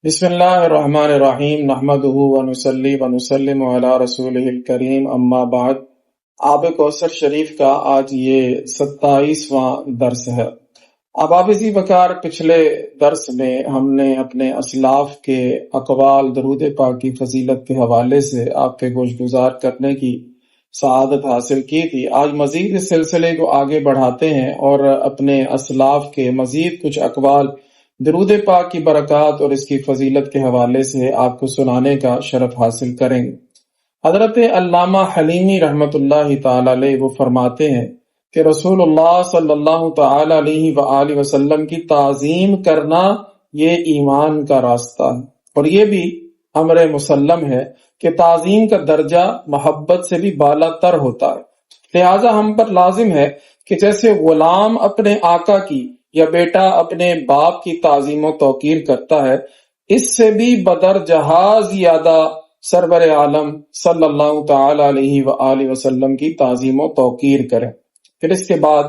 بسم اللہ الرحمن الرحیم نحمدہ ونصلی ونسلم علی رسولہ الکریم اما بعد۔ آب کوثر شریف کا آج یہ 27واں درس ہے۔ اب اسی بکار پچھلے درس میں ہم نے اپنے اسلاف کے اقوال درود پاک کی فضیلت کے حوالے سے آپ کے گوش گزار کرنے کی سعادت حاصل کی تھی۔ آج مزید اس سلسلے کو آگے بڑھاتے ہیں اور اپنے اسلاف کے مزید کچھ اقوال درود پاک کی برکات اور اس کی فضیلت کے حوالے سے آپ کو سنانے کا شرف حاصل کریں گے۔ حضرت علامہ حلیمی رحمۃ اللہ تعالی علیہ وہ فرماتے ہیں کہ رسول اللہ صلی اللہ تعالی علیہ وآلہ وسلم کی تعظیم کرنا یہ ایمان کا راستہ ہے، اور یہ بھی امر مسلم ہے کہ تعظیم کا درجہ محبت سے بھی بالا تر ہوتا ہے۔ لہٰذا ہم پر لازم ہے کہ جیسے غلام اپنے آقا کی یا بیٹا اپنے باپ کی تعظیم و توقیر کرتا ہے، اس سے بھی بدرجہ زیادہ سرور عالم صلی اللہ تعالی علیہ وآلہ وسلم کی تعظیم و توقیر کریں۔ پھر اس کے بعد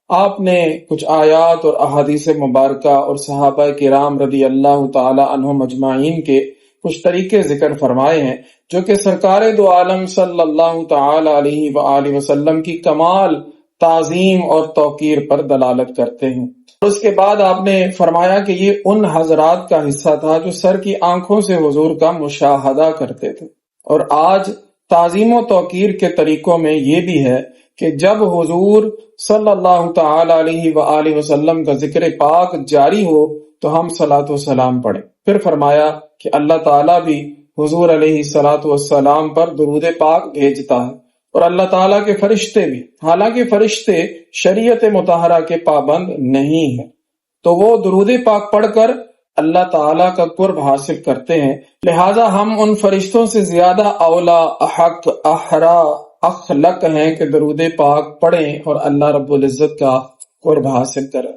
آپ نے کچھ آیات اور احادیث مبارکہ اور صحابہ کرام رضی اللہ تعالی عنہم اجمعین کے کچھ طریقے ذکر فرمائے ہیں جو کہ سرکار دو عالم صلی اللہ تعالی علیہ وآلہ وسلم کی کمال تعظیم اور توقیر پر دلالت کرتے ہیں۔ اس کے بعد آپ نے فرمایا کہ یہ ان حضرات کا حصہ تھا جو سر کی آنکھوں سے حضور کا مشاہدہ کرتے تھے، اور آج تعظیم و توقیر کے طریقوں میں یہ بھی ہے کہ جب حضور صلی اللہ تعالی علیہ وآلہ وسلم کا ذکر پاک جاری ہو تو ہم صلاۃ و سلام پڑھیں۔ پھر فرمایا کہ اللہ تعالیٰ بھی حضور علیہ الصلاۃ والسلام پر درود پاک بھیجتا ہے، اور اللہ تعالیٰ کے فرشتے بھی، حالانکہ فرشتے شریعت مطہرہ کے پابند نہیں ہیں، تو وہ درود پاک پڑھ کر اللہ تعالیٰ کا قرب حاصل کرتے ہیں۔ لہٰذا ہم ان فرشتوں سے زیادہ اولا، احق، احرا، اخلق ہیں کہ درود پاک پڑھیں اور اللہ رب العزت کا قرب حاصل کریں۔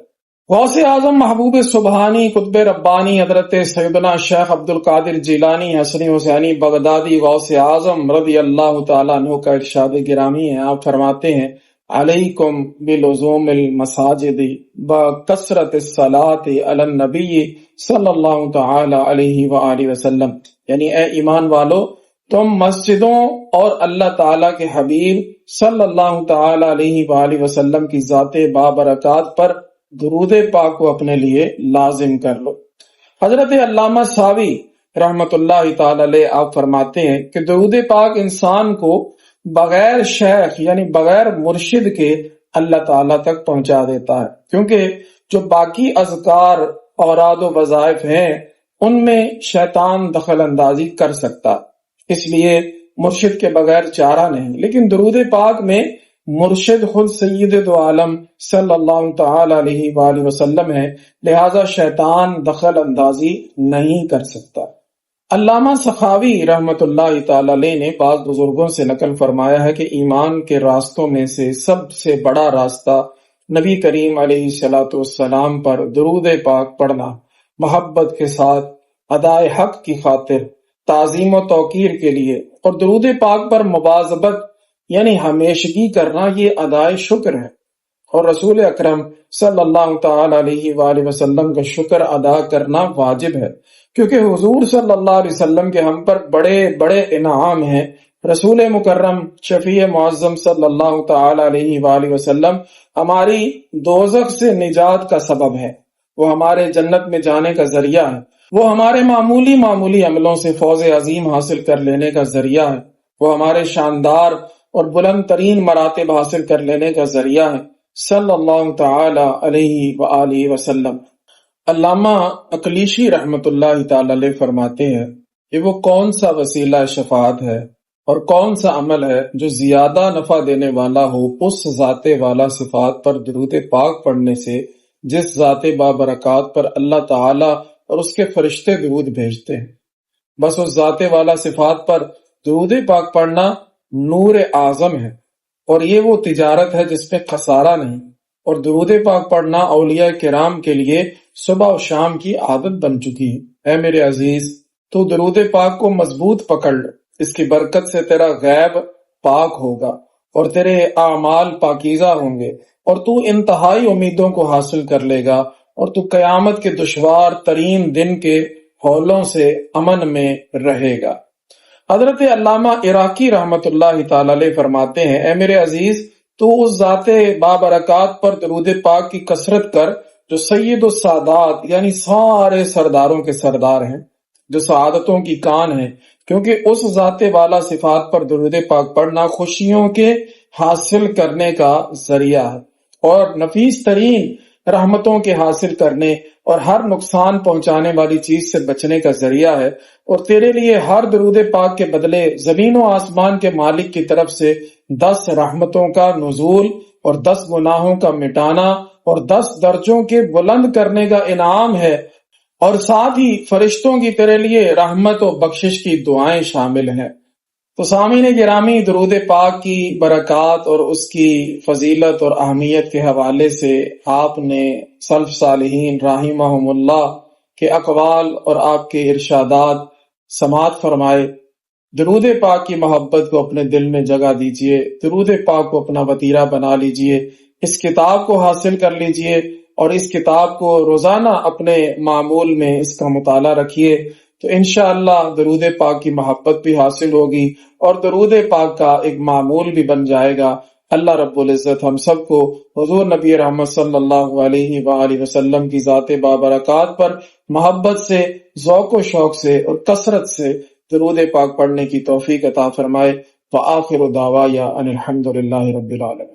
غوث اعظم محبوب سبحانی قطب ربانی حضرت سیدنا شیخ عبد القادر جیلانی حسنی حسینی بغدادی غوث اعظم رضی اللہ تعالیٰ عنہ کا ارشاد گرامی ہے۔ آپ فرماتے ہیں علیکم بلزوم المساجد بکثرت الصلاۃ علی النبی صلی اللہ تعالی علیہ وآلہ وسلم، یعنی اے ایمان والو تم مسجدوں اور اللہ تعالیٰ کے حبیب صلی اللہ تعالی علیہ وآلہ وسلم کی ذات بابرکات پر درود پاک کو اپنے لیے لازم کر لو۔ حضرت علامہ ساوی رحمت اللہ تعالی علیہ آپ فرماتے ہیں کہ درود پاک انسان کو بغیر شیخ یعنی بغیر مرشد کے اللہ تعالیٰ تک پہنچا دیتا ہے، کیونکہ جو باقی اذکار اوراد و وظائف ہیں ان میں شیطان دخل اندازی کر سکتا، اس لیے مرشد کے بغیر چارہ نہیں، لیکن درود پاک میں مرشد خود سید دو عالم صلی اللہ تعالی علیہ وآلہ وسلم ہے، لہذا شیطان دخل اندازی نہیں کر سکتا۔ علامہ سخاوی رحمت اللہ تعالی علیہ نے بعض بزرگوں سے نقل فرمایا ہے کہ ایمان کے راستوں میں سے سب سے بڑا راستہ نبی کریم علیہ الصلاۃ والسلام پر درود پاک پڑھنا، محبت کے ساتھ ادائے حق کی خاطر، تعظیم و توقیر کے لیے، اور درود پاک پر مواظبت یعنی ہمیشگی کرنا یہ ادائے شکر ہے، اور رسول اکرم صلی اللہ تعالی علیہ وآلہ وسلم کا شکر ادا کرنا واجب ہے، کیونکہ حضور صلی اللہ علیہ وسلم کے ہم پر بڑے بڑے انعام ہیں۔ رسول مکرم شفیع معظم صلی اللہ تعالی علیہ وآلہ وسلم ہماری دوزخ سے نجات کا سبب ہے، وہ ہمارے جنت میں جانے کا ذریعہ ہے، وہ ہمارے معمولی عملوں سے فوز عظیم حاصل کر لینے کا ذریعہ ہے، وہ ہمارے شاندار اور بلند ترین مراتب حاصل کر لینے کا ذریعہ ہے، صلی اللہ تعالی علیہ وآلہ وسلم۔ علامہ اکلیشی رحمت اللہ تعالی علیہ فرماتے ہیں کہ وہ کون سا وسیلہ شفاعت ہے اور کون سا عمل ہے جو زیادہ نفع دینے والا ہو اس ذات والا صفات پر درود پاک پڑھنے سے جس ذات بابرکات پر اللہ تعالی اور اس کے فرشتے درود بھیجتے ہیں۔ بس اس ذات والا صفات پر درود پاک پڑھنا نور اعظم ہے، اور یہ وہ تجارت ہے جس میں خسارہ نہیں، اور درود پاک پڑھنا اولیاء کرام کے لیے صبح و شام کی عادت بن چکی ہے۔ اے میرے عزیز، تو درود پاک کو مضبوط پکڑ لے، اس کی برکت سے تیرا غیب پاک ہوگا اور تیرے اعمال پاکیزہ ہوں گے، اور تو انتہائی امیدوں کو حاصل کر لے گا، اور تو قیامت کے دشوار ترین دن کے ہولوں سے امن میں رہے گا۔ حضرت علامہ عراقی رحمت اللہ تعالی علیہ فرماتے ہیں، اے میرے عزیز، تو اس ذات بابرکات پر درود پاک کی کثرت کر جو سید السادات یعنی سارے سرداروں کے سردار ہیں، جو سعادتوں کی کان ہیں، کیونکہ اس ذات والا صفات پر درود پاک پڑھنا خوشیوں کے حاصل کرنے کا ذریعہ ہے اور نفیس ترین رحمتوں کے حاصل کرنے اور ہر نقصان پہنچانے والی چیز سے بچنے کا ذریعہ ہے، اور تیرے لیے ہر درود پاک کے بدلے زمین و آسمان کے مالک کی طرف سے 10 رحمتوں کا نزول اور 10 گناہوں کا مٹانا اور 10 درجوں کے بلند کرنے کا انعام ہے، اور ساتھ ہی فرشتوں کی تیرے لیے رحمت و بخشش کی دعائیں شامل ہیں۔ تو سامعین گرامی، درود پاک کی برکات اور اس کی فضیلت اور اہمیت کے حوالے سے آپ نے سلف صالحین رحمہم اللہ کے اقوال اور آپ کے ارشادات سماعت فرمائے۔ درود پاک کی محبت کو اپنے دل میں جگہ دیجئے، درود پاک کو اپنا وتیرہ بنا لیجئے، اس کتاب کو حاصل کر لیجئے اور اس کتاب کو روزانہ اپنے معمول میں اس کا مطالعہ رکھیے، تو انشاءاللہ درود پاک کی محبت بھی حاصل ہوگی اور درود پاک کا ایک معمول بھی بن جائے گا۔ اللہ رب العزت ہم سب کو حضور نبی رحمت صلی اللہ علیہ وآلہ وسلم کی ذات بابرکات پر محبت سے، ذوق و شوق سے اور کثرت سے درود پاک پڑھنے کی توفیق عطا فرمائے۔ وآخر دعوایا ان الحمد للہ رب العالمین۔